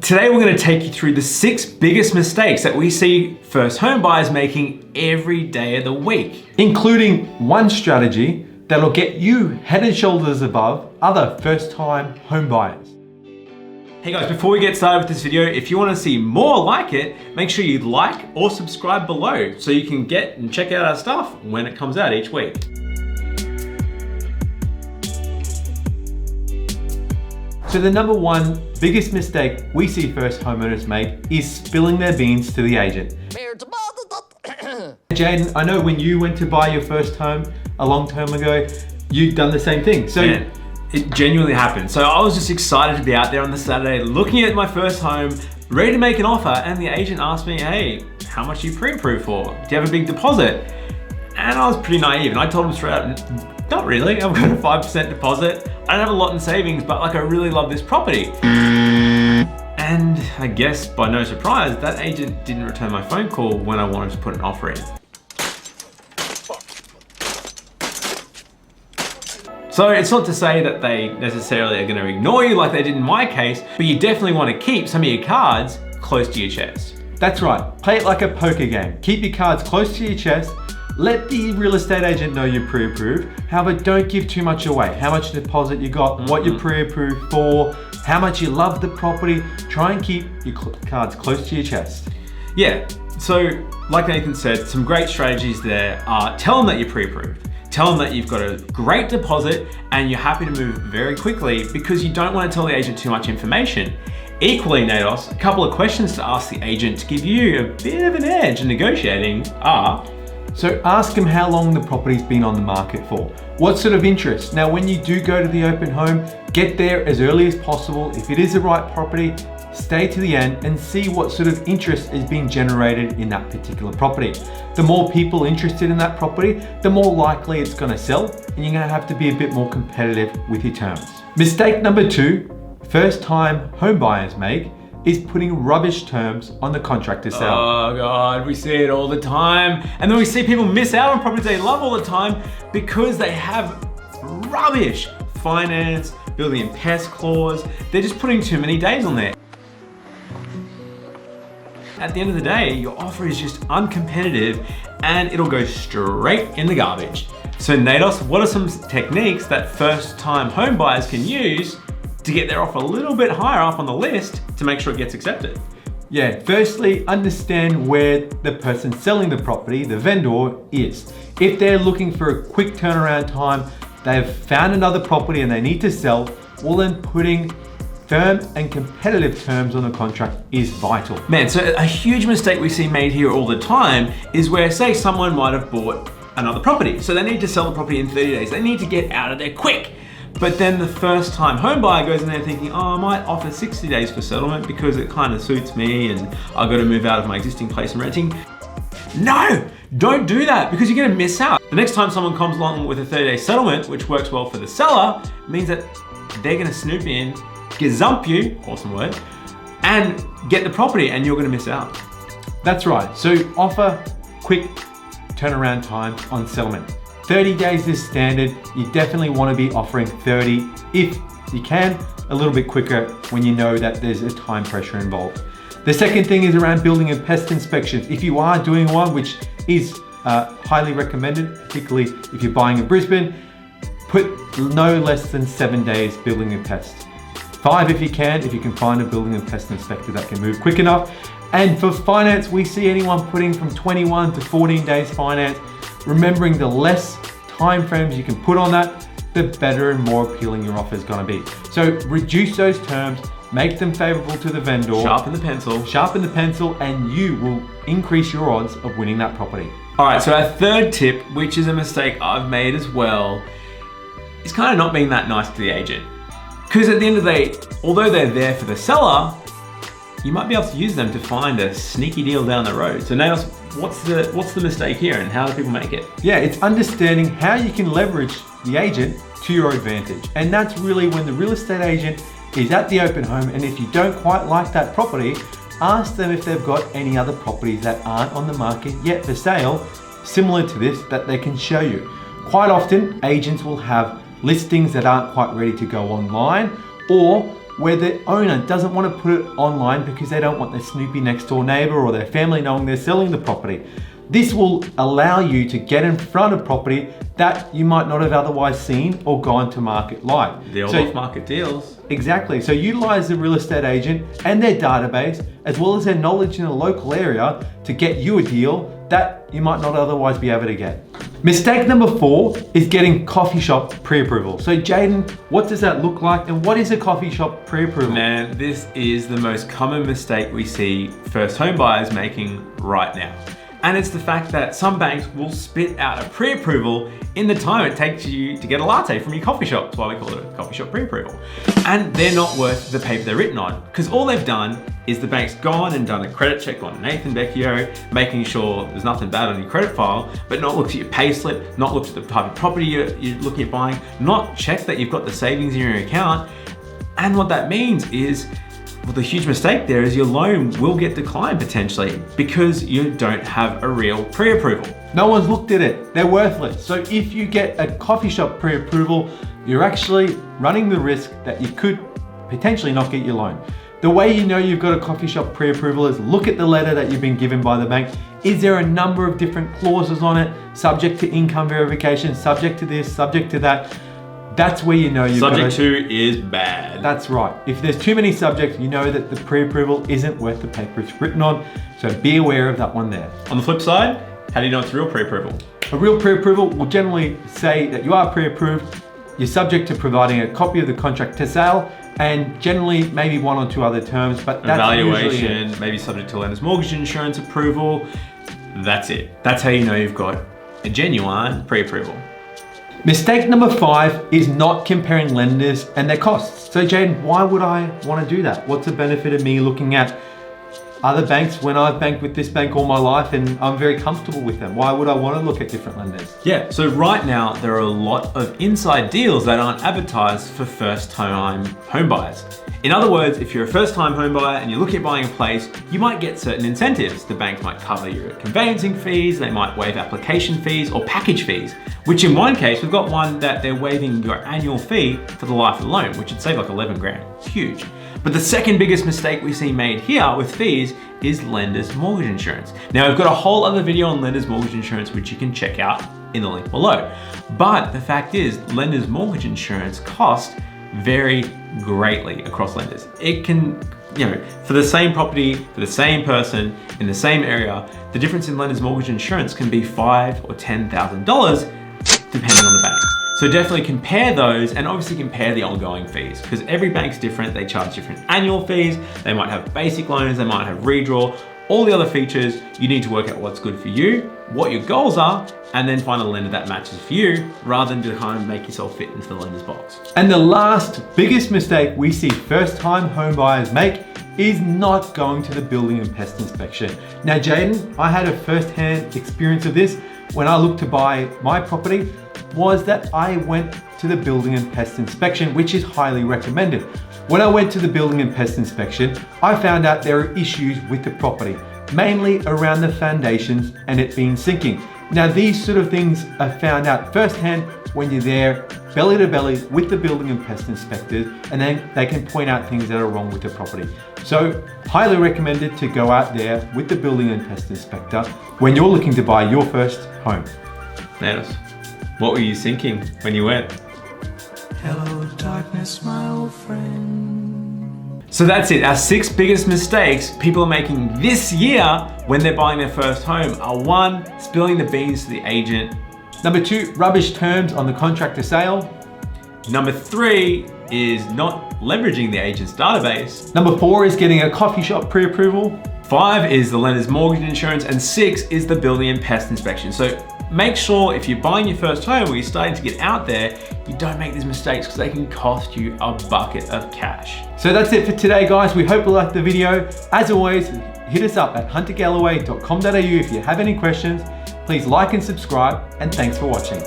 Today we're going to take you through the 6 biggest mistakes that we see first home buyers making every day of the week. Including one strategy that'll get you head and shoulders above other first-time home buyers. Hey guys, before we get started with this video, if you want to see more like it, make sure you like or subscribe below so you can get and check out our stuff when it comes out each week. So the number one biggest mistake we see first homeowners make is spilling their beans to the agent. Jaden, I know when you went to buy your first home a long time ago, you'd done the same thing. So Man, it genuinely happened. So I was just excited to be out there on the Saturday looking at my first home, ready to make an offer, and the agent asked me, hey, how much are you pre-approved for? Do you have a big deposit? And I was pretty naive and I told him straight out, not really, I've got a 5% deposit. I don't have a lot in savings, but like I really love this property. And I guess by no surprise, that agent didn't return my phone call when I wanted to put an offer in. So it's not to say that they necessarily are going to ignore you like they did in my case, but you definitely want to keep some of your cards close to your chest. that's right, play it like a poker game. Keep your cards close to your chest. Let the real estate agent know you're pre-approved. However, don't give too much away. How much deposit you got, what you're pre-approved for, how much you love the property. Try and keep your cards close to your chest. Yeah, so like Nathan said, some great strategies there are tell them that you're pre-approved. Tell them that you've got a great deposit and you're happy to move very quickly because you don't want to tell the agent too much information. Equally, Nados, a couple of questions to ask the agent to give you a bit of an edge in negotiating are, so ask them how long the property's been on the market for. What sort of interest? Now, when you do go to the open home, get there as early as possible. If it is the right property, stay to the end and see what sort of interest is being generated in that particular property. The more people interested in that property, the more likely it's gonna sell, and you're gonna have to be a bit more competitive with your terms. Mistake number 2, first time home buyers make, is putting rubbish terms on the contract to sell. oh God, we see it all the time. And then we see people miss out on properties they love all the time because they have rubbish finance, building and pest clause. They're just putting too many days on there. At the end of the day, your offer is just uncompetitive and it'll go straight in the garbage. So Nados, what are some techniques that first time home buyers can use to get their offer a little bit higher up on the list to make sure it gets accepted? Yeah, firstly, understand where the person selling the property, the vendor, is. If they're looking for a quick turnaround time, they've found another property and they need to sell, well then putting firm and competitive terms on the contract is vital. Man, so a huge mistake we see made here all the time is where, say, someone might have bought another property. So they need to sell the property in 30 days. They need to get out of there quick. But then the first time home buyer goes in there thinking, oh, I might offer 60 days for settlement because it kind of suits me and I've got to move out of my existing place and renting. No, don't do that because you're gonna miss out. The next time someone comes along with a 30-day settlement, which works well for the seller, means that they're gonna snoop in, gazump you, awesome word, and get the property and you're gonna miss out. That's right, so offer quick turnaround time on settlement. 30 days is standard. You definitely want to be offering 30 if you can, a little bit quicker when you know that there's a time pressure involved. The second thing is around building and pest inspections. If you are doing one, which is highly recommended, particularly if you're buying in Brisbane, put no less than 7 days building and pest. 5 if you can find a building and pest inspector that can move quick enough. And for finance, we see anyone putting from 21 to 14 days finance. Remembering the less time frames you can put on that, the better and more appealing your offer is going to be. So reduce those terms, make them favorable to the vendor. Sharpen the pencil. Sharpen the pencil and you will increase your odds of winning that property. All right, so our third tip, which is a mistake I've made as well, is kind of not being that nice to the agent. Because at the end of the day, although they're there for the seller, you might be able to use them to find a sneaky deal down the road. So Nails, what's the mistake here and how do people make it? Yeah, it's understanding how you can leverage the agent to your advantage. And that's really when the real estate agent is at the open home, and if you don't quite like that property, ask them if they've got any other properties that aren't on the market yet for sale, similar to this, that they can show you. Quite often, agents will have listings that aren't quite ready to go online, or where the owner doesn't want to put it online because they don't want their snoopy next door neighbor or their family knowing they're selling the property. This will allow you to get in front of property that you might not have otherwise seen or gone to market like. The old off-market deals. Exactly. So utilize the real estate agent and their database, as well as their knowledge in the local area, to get you a deal that you might not otherwise be able to get. Mistake number 4 is getting coffee shop pre-approval. So Jaden, what does that look like, and what is a coffee shop pre-approval? Man, this is the most common mistake we see first home buyers making right now. And it's the fact that some banks will spit out a pre-approval in the time it takes you to get a latte from your coffee shop. That's why we call it a coffee shop pre-approval. And they're not worth the paper they're written on, because all they've done is the bank's gone and done a credit check on Nathan Becchio, making sure there's nothing bad on your credit file, but not looked at your pay slip, not looked at the type of property you're looking at buying, not checked that you've got the savings in your account. And what that means is, well, the huge mistake there is your loan will get declined potentially because you don't have a real pre-approval. No one's looked at it. They're worthless. So if you get a coffee shop pre-approval, you're actually running the risk that you could potentially not get your loan. The way you know you've got a coffee shop pre-approval is look at the letter that you've been given by the bank. Is there a number of different clauses on it? Subject to income verification, subject to this, subject to that. That's where you know you've got Subject to is bad. That's right. If there's too many subjects, you know that the pre-approval isn't worth the paper it's written on. So be aware of that one there. On the flip side, how do you know it's a real pre-approval? A real pre-approval will generally say that you are pre-approved. You're subject to providing a copy of the contract to sale, and generally maybe 1 or 2 other terms, but that's evaluation, maybe subject to lender's mortgage insurance approval. That's it. That's how you know you've got a genuine pre-approval. Mistake number 5 is not comparing lenders and their costs. So Jaden, why would I want to do that? What's the benefit of me looking at other banks when I've banked with this bank all my life and I'm very comfortable with them? Why would I want to look at different lenders? Yeah, so right now there are a lot of inside deals that aren't advertised for first-time home buyers. In other words, if you're a first-time home buyer and you're looking at buying a place, you might get certain incentives. The bank might cover your conveyancing fees, they might waive application fees or package fees, which in one case, we've got one that they're waiving your annual fee for the life of the loan, which would save like 11 grand. It's huge. But the second biggest mistake we see made here with fees is lender's mortgage insurance. Now, we've got a whole other video on lender's mortgage insurance, which you can check out in the link below. But the fact is, lender's mortgage insurance costs vary greatly across lenders. It can, for the same property, for the same person, in the same area, the difference in lender's mortgage insurance can be $5,000 or $10,000 depending on the bank. So definitely compare those, and obviously compare the ongoing fees, because every bank's different. They charge different annual fees. They might have basic loans, they might have redraw, all the other features. You need to work out what's good for you, what your goals are, and then find a lender that matches for you, rather than to kind of make yourself fit into the lender's box. And the last biggest mistake we see first-time home buyers make is not going to the building and pest inspection. Now, Jaden, I had a first-hand experience of this when I looked to buy my property, was that I went to the building and pest inspection, which is highly recommended. When I went to the building and pest inspection, I found out there are issues with the property, mainly around the foundations and it being sinking. Now, these sort of things are found out firsthand when you're there belly to belly with the building and pest inspectors, and then they can point out things that are wrong with the property. So highly recommended to go out there with the building and pest inspector when you're looking to buy your first home. Nanos, what were you thinking when you went? Hello, darkness, my old friend. So that's it. Our 6 biggest mistakes people are making this year when they're buying their first home are: 1, spilling the beans to the agent. Number 2, rubbish terms on the contract to sale. Number 3 is not leveraging the agent's database. Number 4 is getting a coffee shop pre-approval. 5 is the lender's mortgage insurance, and 6 is the building and pest inspection. So make sure if you're buying your first home or you're starting to get out there, you don't make these mistakes, because they can cost you a bucket of cash. So that's it for today, guys. We hope you liked the video. As always, hit us up at huntergalloway.com.au if you have any questions. Please like and subscribe, and thanks for watching.